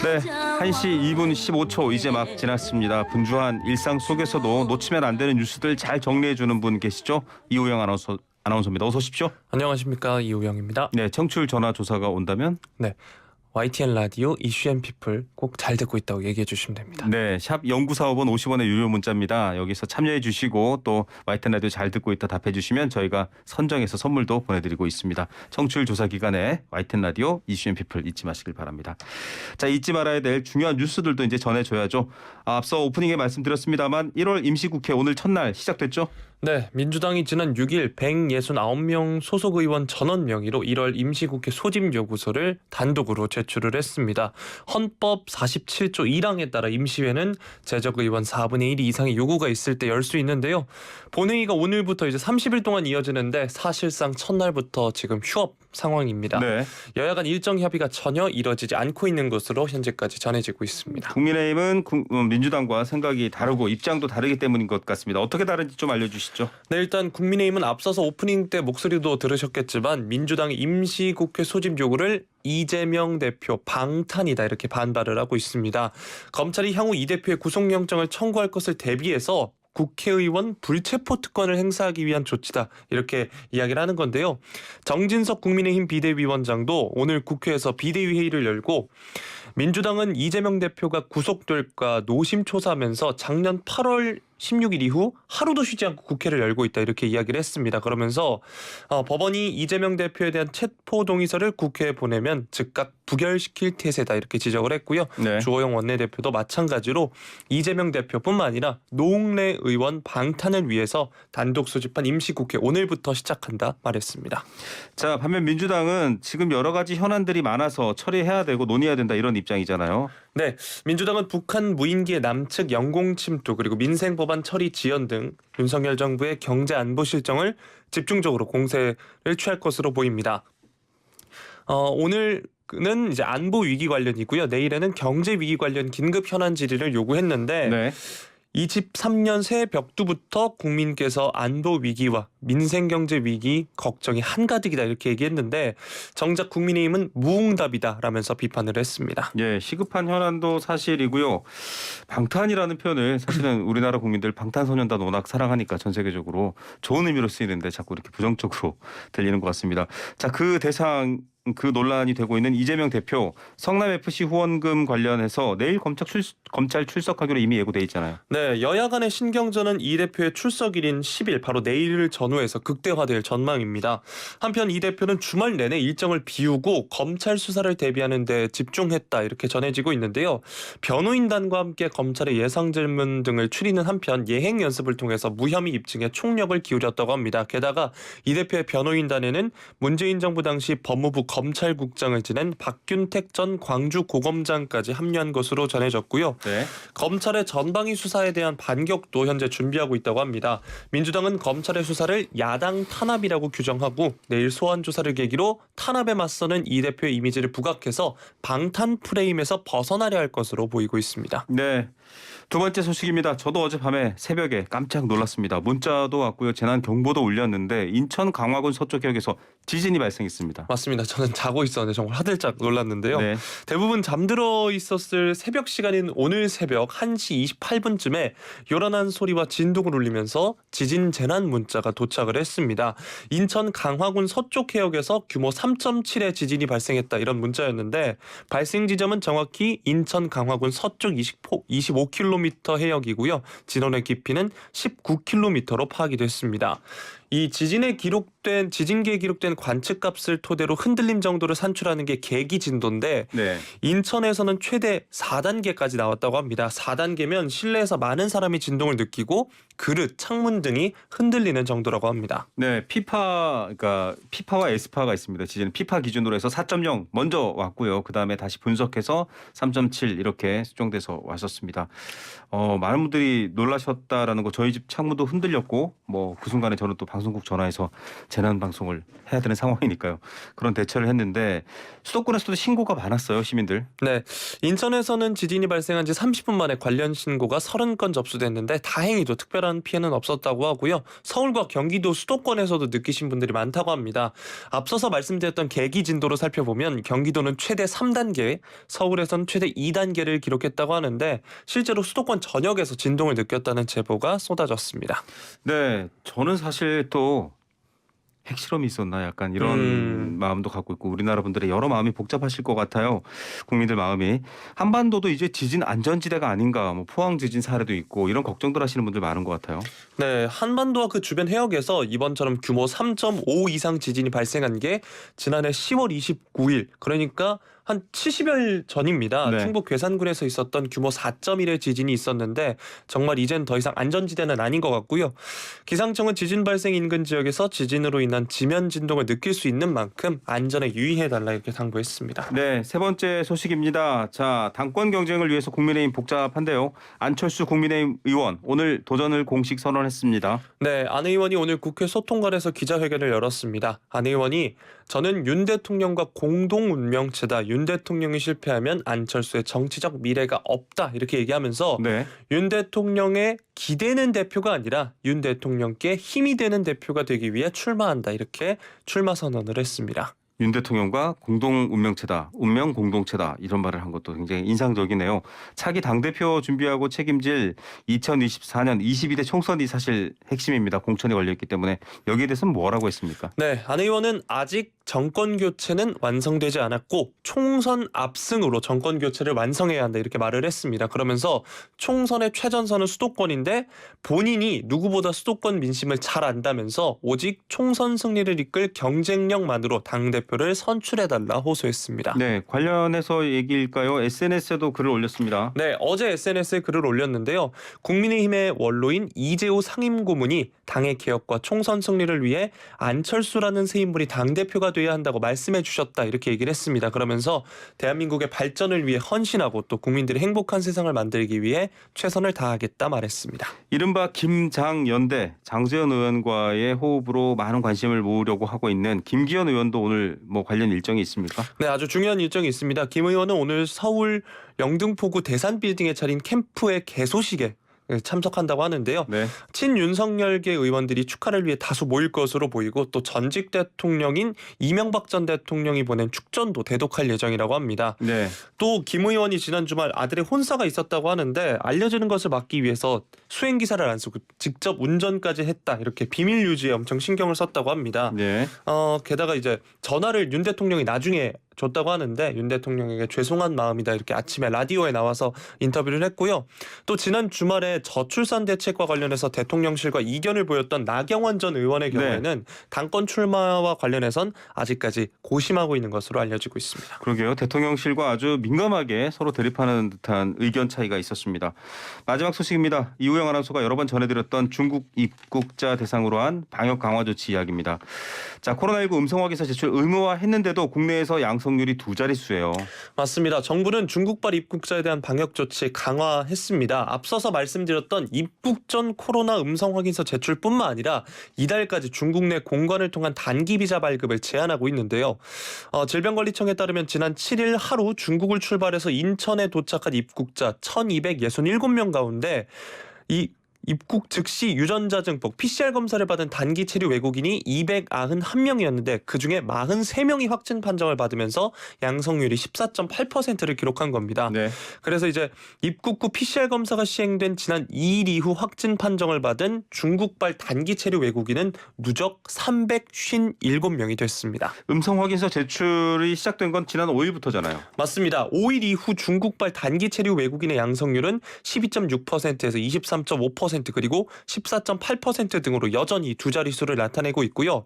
네, 1시 2분 15초 이제 막 지났습니다. 분주한 일상 속에서도 놓치면 안 되는 뉴스들 잘 정리해주는 분 계시죠? 이호영 아나운서입니다. 어서 오십시오. 안녕하십니까, 이호영입니다. 네, 청취율 전화 조사가 온다면? 네, YTN 라디오 이슈앤피플 꼭 잘 듣고 있다고 얘기해 주시면 됩니다. 네, 샵 0945번 50원의 유료 문자입니다. 여기서 참여해 주시고 또 YTN 라디오 잘 듣고 있다 답해 주시면 저희가 선정해서 선물도 보내드리고 있습니다. 청취율 조사 기간에 YTN 라디오 이슈앤피플 잊지 마시길 바랍니다. 자, 잊지 말아야 될 중요한 뉴스들도 이제 전해줘야죠. 앞서 오프닝에 말씀드렸습니다만 1월 임시국회 오늘 첫날 시작됐죠? 네, 민주당이 지난 6일 169명 소속 의원 전원 명의로 1월 임시국회 소집 요구서를 단독으로 제출을 했습니다. 헌법 47조 1항에 따라 임시회는 재적 의원 4분의 1 이상의 요구가 있을 때 열 수 있는데요. 본회의가 오늘부터 이제 30일 동안 이어지는데 사실상 첫날부터 지금 휴업 상황입니다. 네. 여야 간 일정 협의가 전혀 이뤄지지 않고 있는 것으로 현재까지 전해지고 있습니다. 국민의힘은 민주당과 생각이 다르고 입장도 다르기 때문인 것 같습니다. 어떻게 다른지 좀 알려주시죠. 네, 일단 국민의힘은 앞서서 오프닝 때 목소리도 들으셨겠지만 민주당의 임시국회 소집 요구를 이재명 대표 방탄이다 이렇게 반발을 하고 있습니다. 검찰이 향후 이 대표의 구속영장을 청구할 것을 대비해서 국회의원 불체포 특권을 행사하기 위한 조치다 이렇게 이야기를 하는 건데요. 정진석 국민의힘 비대위원장도 오늘 국회에서 비대위 회의를 열고 민주당은 이재명 대표가 구속될까 노심초사하면서 작년 8월 16일 이후 하루도 쉬지 않고 국회를 열고 있다 이렇게 이야기를 했습니다. 그러면서 법원이 이재명 대표에 대한 체포 동의서를 국회에 보내면 즉각 부결시킬 태세다 이렇게 지적을 했고요. 네. 주호영 원내대표도 마찬가지로 이재명 대표뿐만 아니라 노웅래 의원 방탄을 위해서 단독 소집한 임시국회 오늘부터 시작한다 말했습니다. 자, 반면 민주당은 지금 여러 가지 현안들이 많아서 처리해야 되고 논의해야 된다 이런 입장이잖아요. 네, 민주당은 북한 무인기의 남측 영공 침투 그리고 민생 법안 처리 지연 등 윤석열 정부의 경제 안보 실정을 집중적으로 공세를 취할 것으로 보입니다. 오늘은 이제 안보 위기 관련이고요. 내일에는 경제 위기 관련 긴급 현안 질의를 요구했는데 네. 23년 새해 벽두부터 국민께서 안보 위기와 민생 경제 위기 걱정이 한가득이다 이렇게 얘기했는데 정작 국민의힘은 무응답이다라면서 비판을 했습니다. 예, 시급한 현안도 사실이고요. 방탄이라는 표현을 사실은 우리나라 국민들 방탄소년단 워낙 사랑하니까 전 세계적으로 좋은 의미로 쓰이는데 자꾸 이렇게 부정적으로 들리는 것 같습니다. 자, 그 논란이 되고 있는 이재명 대표 성남FC 후원금 관련해서 내일 검찰 출석하기로 이미 예고돼 있잖아요. 네, 여야 간의 신경전은 이 대표의 출석일인 10일 바로 내일을 전후해서 극대화될 전망입니다. 한편 이 대표는 주말 내내 일정을 비우고 검찰 수사를 대비하는 데 집중했다 이렇게 전해지고 있는데요. 변호인단과 함께 검찰의 예상 질문 등을 추리는 한편 예행 연습을 통해서 무혐의 입증에 총력을 기울였다고 합니다. 게다가 이 대표의 변호인단에는 문재인 정부 당시 법무부 검찰국장을 지낸 박균택 전 광주고검장까지 합류한 것으로 전해졌고요. 네. 검찰의 전방위 수사에 대한 반격도 현재 준비하고 있다고 합니다. 민주당은 검찰의 수사를 야당 탄압이라고 규정하고 내일 소환 조사를 계기로 탄압에 맞서는 이 대표의 이미지를 부각해서 방탄 프레임에서 벗어나려 할 것으로 보이고 있습니다. 네. 두 번째 소식입니다. 저도 어젯밤에 새벽에 깜짝 놀랐습니다. 문자도 왔고요. 재난 경보도 울렸는데 인천 강화군 서쪽 해역에서 지진이 발생했습니다. 맞습니다. 저는 자고 있었는데 정말 화들짝 놀랐는데요. 네. 대부분 잠들어 있었을 새벽 시간인 오늘 새벽 1시 28분쯤에 요란한 소리와 진동을 울리면서 지진 재난 문자가 도착을 했습니다. 인천 강화군 서쪽 해역에서 규모 3.7의 지진이 발생했다 이런 문자였는데 발생 지점은 정확히 인천 강화군 서쪽 25km 해역이고요. 진원의 깊이는 19km로 파악이 됐습니다. 이 지진기에 기록된 관측값을 토대로 흔들림 정도를 산출하는 게 계기 진도인데 네. 인천에서는 최대 4단계까지 나왔다고 합니다. 4단계면 실내에서 많은 사람이 진동을 느끼고 그릇, 창문 등이 흔들리는 정도라고 합니다. 네, 그러니까 피파와 에스파가 있습니다. 지진은 피파 기준으로 해서 4.0 먼저 왔고요. 그다음에 다시 분석해서 3.7 이렇게 수정돼서 왔었습니다. 많은 분들이 놀라셨다라는 거 저희 집 창문도 흔들렸고 그 순간에 저는 또 방송국 전화해서 재난 방송을 해야 되는 상황이니까요. 그런 대처를 했는데 수도권에서도 신고가 많았어요, 시민들. 네, 인천에서는 지진이 발생한 지 30분 만에 관련 신고가 30건 접수됐는데 다행히도 특별한 특별한 피해는 없었다고 하고요. 서울과 경기도 수도권에서도 느끼신 분들이 많다고 합니다. 앞서서 말씀드렸던 계기 진도로 살펴보면 경기도는 최대 3단계, 서울에선 최대 2단계를 기록했다고 하는데 실제로 수도권 전역에서 진동을 느꼈다는 제보가 쏟아졌습니다. 네, 저는 사실 또 핵실험이 있었나 약간 이런 마음도 갖고 있고 우리나라 분들의 여러 마음이 복잡하실 것 같아요. 국민들 마음이. 한반도도 이제 지진 안전지대가 아닌가, 뭐 포항 지진 사례도 있고 이런 걱정들 하시는 분들 많은 것 같아요. 네, 한반도와 그 주변 해역에서 이번처럼 규모 3.5 이상 지진이 발생한 게 지난해 10월 29일, 그러니까 한 70여일 전입니다. 네. 충북 괴산군에서 있었던 규모 4.1의 지진이 있었는데 정말 이젠 더 이상 안전지대는 아닌 것 같고요. 기상청은 지진 발생 인근 지역에서 지진으로 인한 지면 진동을 느낄 수 있는 만큼 안전에 유의해달라 이렇게 당부했습니다. 네, 세 번째 소식입니다. 자, 당권 경쟁을 위해서 국민의힘 복잡한데요. 안철수 국민의힘 의원 오늘 도전을 공식 선언했습니다. 네, 안 의원이 오늘 국회 소통관에서 기자회견을 열었습니다. 안 의원이 저는 윤 대통령과 공동 운명체다. 윤 대통령이 실패하면 안철수의 정치적 미래가 없다. 이렇게 얘기하면서 네. 윤 대통령의 기대는 대표가 아니라 윤 대통령께 힘이 되는 대표가 되기 위해 출마한다. 이렇게 출마 선언을 했습니다. 윤 대통령과 공동 운명체다, 운명 공동체다 이런 말을 한 것도 굉장히 인상적이네요. 차기 당대표 준비하고 책임질 2024년 22대 총선이 사실 핵심입니다. 공천에 걸려있기 때문에 여기에 대해서는 뭐라고 했습니까? 네, 안 의원은 아직 정권 교체는 완성되지 않았고 총선 압승으로 정권 교체를 완성해야 한다 이렇게 말을 했습니다. 그러면서 총선의 최전선은 수도권인데 본인이 누구보다 수도권 민심을 잘 안다면서 오직 총선 승리를 이끌 경쟁력만으로 당대표를 선출해달라 호소했습니다. 네, 관련해서 얘기일까요? SNS에도 글을 올렸습니다. 네, 어제 SNS에 글을 올렸는데요. 국민의힘의 원로인 이재호 상임고문이 당의 개혁과 총선 승리를 위해 안철수라는 새 인물이 당대표가 돼야 한다고 말씀해 주셨다 이렇게 얘기를 했습니다. 그러면서 대한민국의 발전을 위해 헌신하고 또 국민들이 행복한 세상을 만들기 위해 최선을 다하겠다 말했습니다. 이른바 김장연대 장수현 의원과의 호흡으로 많은 관심을 모으려고 하고 있는 김기현 의원도 오늘 뭐 관련 일정이 있습니까? 네, 아주 중요한 일정이 있습니다. 김 의원은 오늘 서울 영등포구 대산빌딩에 차린 캠프의 개소식에 참석한다고 하는데요. 네. 친윤석열계 의원들이 축하를 위해 다수 모일 것으로 보이고 또 전직 대통령인 이명박 전 대통령이 보낸 축전도 대독할 예정이라고 합니다. 네. 또 김 의원이 지난 주말 아들의 혼사가 있었다고 하는데 알려지는 것을 막기 위해서 수행기사를 안 쓰고 직접 운전까지 했다 이렇게 비밀 유지에 엄청 신경을 썼다고 합니다. 네. 게다가 이제 전화를 윤 대통령이 나중에 줬다고 하는데 윤 대통령에게 죄송한 마음이다 이렇게 아침에 라디오에 나와서 인터뷰를 했고요. 또 지난 주말에 저출산 대책과 관련해서 대통령실과 이견을 보였던 나경원 전 의원의 경우에는 당권 출마와 관련해선 아직까지 고심하고 있는 것으로 알려지고 있습니다. 그러게요. 대통령실과 아주 민감하게 서로 대립하는 듯한 의견 차이가 있었습니다. 마지막 소식입니다. 이우영 아나운서가 여러 번 전해드렸던 중국 입국자 대상으로 한 방역 강화 조치 이야기입니다. 자, 코로나19 음성 확인서 제출 의무화했는데도 국내에서 양성률이 두 자릿수예요. 맞습니다. 정부는 중국발 입국자에 대한 방역 조치 강화했습니다. 앞서서 말씀드렸던 입국 전 코로나 음성 확인서 제출뿐만 아니라 이달까지 중국 내 공관을 통한 단기 비자 발급을 제한하고 있는데요. 질병관리청에 따르면 지난 7일 하루 중국을 출발해서 인천에 도착한 입국자 1,267명 가운데 이 입국 즉시 유전자 증폭 PCR 검사를 받은 단기 체류 외국인이 291명이었는데 그중에 43명이 확진 판정을 받으면서 양성률이 14.8%를 기록한 겁니다. 네. 그래서 이제 입국 후 PCR 검사가 시행된 지난 2일 이후 확진 판정을 받은 중국발 단기 체류 외국인은 누적 357명이 됐습니다. 음성 확인서 제출이 시작된 건 지난 5일부터잖아요. 맞습니다. 5일 이후 중국발 단기 체류 외국인의 양성률은 12.6%에서 23.5% 그리고 14.8% 등으로 여전히 두 자릿수를 나타내고 있고요.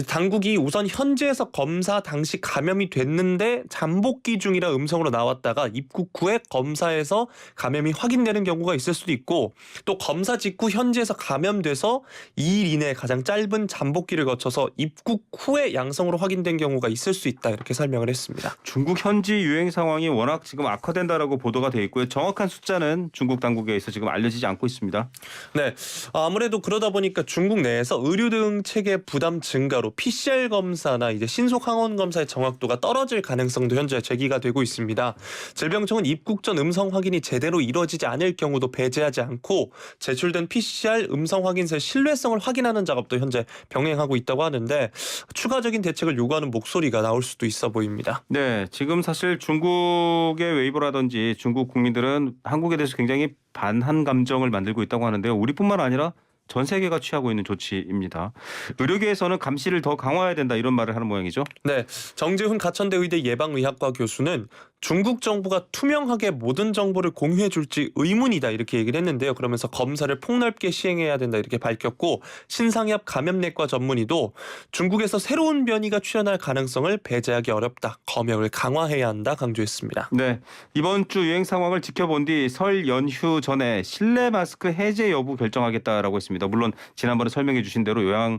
당국이 우선 현지에서 검사 당시 감염이 됐는데 잠복기 중이라 음성으로 나왔다가 입국 후에 검사에서 감염이 확인되는 경우가 있을 수도 있고 또 검사 직후 현지에서 감염돼서 2일 이내에 가장 짧은 잠복기를 거쳐서 입국 후에 양성으로 확인된 경우가 있을 수 있다 이렇게 설명을 했습니다. 중국 현지 유행 상황이 워낙 지금 악화된다라고 보도가 돼 있고요. 정확한 숫자는 중국 당국에 의해서 지금 알려지지 않고 있습니다. 네, 아무래도 그러다 보니까 중국 내에서 의료 등 체계 부담 증가로 PCR 검사나 이제 신속 항원 검사의 정확도가 떨어질 가능성도 현재 제기가 되고 있습니다. 질병청은 입국 전 음성 확인이 제대로 이루어지지 않을 경우도 배제하지 않고 제출된 PCR 음성 확인서의 신뢰성을 확인하는 작업도 현재 병행하고 있다고 하는데 추가적인 대책을 요구하는 목소리가 나올 수도 있어 보입니다. 네, 지금 사실 중국의 웨이보라든지 중국 국민들은 한국에 대해서 굉장히 반한 감정을 만들고 있다고 하는데요. 우리뿐만 아니라 전 세계가 취하고 있는 조치입니다. 의료계에서는 감시를 더 강화해야 된다 이런 말을 하는 모양이죠. 네, 정재훈 가천대 의대 예방의학과 교수는 중국 정부가 투명하게 모든 정보를 공유해 줄지 의문이다 이렇게 얘기를 했는데요. 그러면서 검사를 폭넓게 시행해야 된다 이렇게 밝혔고 신상엽 감염내과 전문의도 중국에서 새로운 변이가 출현할 가능성을 배제하기 어렵다. 검역을 강화해야 한다 강조했습니다. 네, 이번 주 유행 상황을 지켜본 뒤 설 연휴 전에 실내 마스크 해제 여부 결정하겠다라고 했습니다. 물론 지난번에 설명해 주신 대로 요양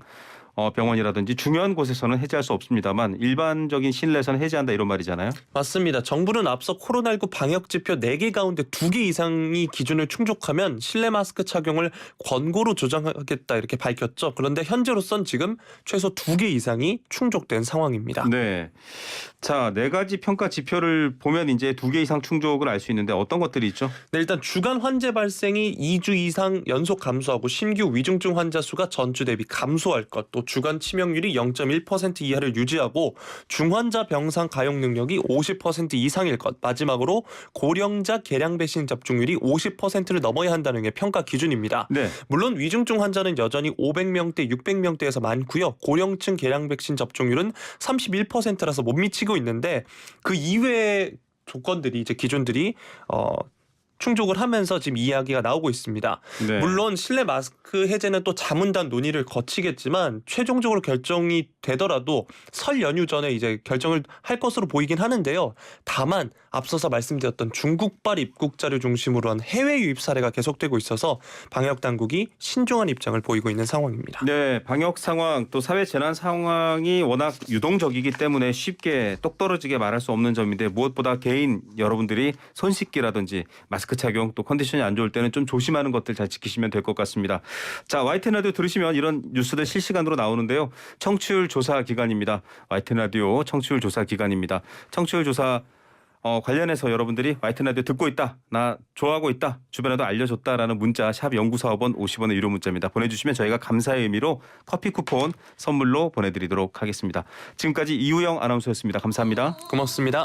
병원이라든지 중요한 곳에서는 해제할 수 없습니다만 일반적인 실내에서는 해제한다 이런 말이잖아요. 맞습니다. 정부는 앞서 코로나19 방역 지표 4개 가운데 2개 이상이 기준을 충족하면 실내 마스크 착용을 권고로 조정하겠다 이렇게 밝혔죠. 그런데 현재로선 지금 최소 2개 이상이 충족된 상황입니다. 네. 자, 4가지 평가 지표를 보면 이제 2개 이상 충족을 알 수 있는데 어떤 것들이 있죠? 네, 일단 주간 환자 발생이 2주 이상 연속 감소하고 신규 위중증 환자 수가 전주 대비 감소할 것, 또 주간 치명률이 0.1% 이하를 유지하고 중환자 병상 가용 능력이 50% 이상일 것, 마지막으로 고령자 계량 백신 접종률이 50%를 넘어야 한다는 게 평가 기준입니다. 네. 물론 위중증 환자는 여전히 500명대, 600명대에서 많고요. 고령층 계량 백신 접종률은 31%라서 못 미치고 있는데 그 이외의 조건들이 이제 기준들이 충족을 하면서 지금 이야기가 나오고 있습니다. 네. 물론 실내 마스크 해제는 또 자문단 논의를 거치겠지만 최종적으로 결정이 되더라도 설 연휴 전에 이제 결정을 할 것으로 보이긴 하는데요. 다만 앞서서 말씀드렸던 중국발 입국자를 중심으로 한 해외 유입 사례가 계속되고 있어서 방역 당국이 신중한 입장을 보이고 있는 상황입니다. 네, 방역 상황 또 사회 재난 상황이 워낙 유동적이기 때문에 쉽게 똑 떨어지게 말할 수 없는 점인데 무엇보다 개인 여러분들이 손 씻기라든지 마스크 착용 또 컨디션이 안 좋을 때는 좀 조심하는 것들 잘 지키시면 될 것 같습니다. 자, YTN 라디오 들으시면 이런 뉴스들 실시간으로 나오는데요. 청취율 조사 기간입니다. YTN 라디오 청취율 조사 기간입니다. 청취율 조사 관련해서 여러분들이 YTN 라디오 듣고 있다, 나 좋아하고 있다, 주변에도 알려줬다라는 문자 샵 0945번 50원의 유료 문자입니다. 보내주시면 저희가 감사의 의미로 커피 쿠폰 선물로 보내드리도록 하겠습니다. 지금까지 이우영 아나운서였습니다. 감사합니다. 고맙습니다.